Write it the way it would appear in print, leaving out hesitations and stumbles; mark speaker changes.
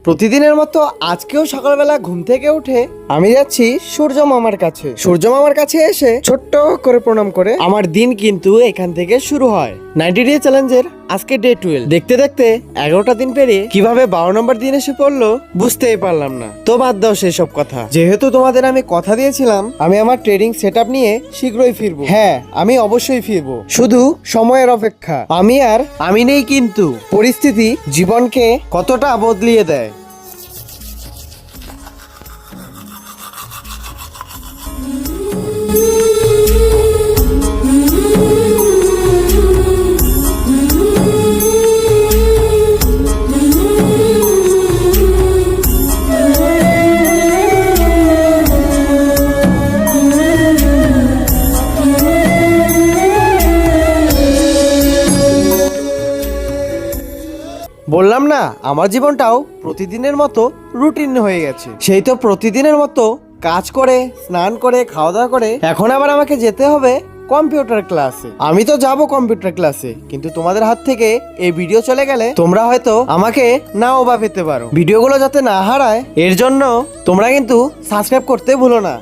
Speaker 1: প্রতিদিনের মতো আজকেও সকালবেলা ঘুম থেকে উঠে আমি যাচ্ছি সূর্য মামার কাছে। সূর্য মামার কাছে এসে ছোট্ট করে প্রণাম করে আমার দিন কিন্তু এখান থেকে শুরু হয়। 90 ডে চ্যালেঞ্জের আজকে ডে 12। দেখতে দেখতে 11টা দিন পেরিয়ে কিভাবে 12 নম্বর দিন এসে পড়লো বুঝতেই পারলাম না। তো বাদ দাও সেসব কথা। যেহেতু তোমাদের আমি কথা দিয়েছিলাম আমি আমার ট্রেডিং সেটআপ নিয়ে শীঘ্রই ফিরবো। হ্যাঁ, আমি অবশ্যই ফিরবো, শুধু সময়ের অপেক্ষা। আমি নেই কিন্তু পরিস্থিতি জীবনকে কতটা বদলিয়ে দেয়। বললাম না, আমার জীবনটাও প্রতিদিনের মতো রুটিন হয়ে গেছে। সেই তো প্রতিদিনের মতো কাজ করে, স্নান করে, খাওয়া দাওয়া করে এখন আবার আমাকে যেতে হবে কম্পিউটার ক্লাসে। আমি তো যাব কম্পিউটার ক্লাসে, কিন্তু তোমাদের হাত থেকে এই ভিডিও চলে গেলে তোমরা হয়তো আমাকে নাও বা পেতে পারো। ভিডিওগুলো যাতে না হারায় এর জন্য তোমরা কিন্তু সাবস্ক্রাইব করতে ভুলো না।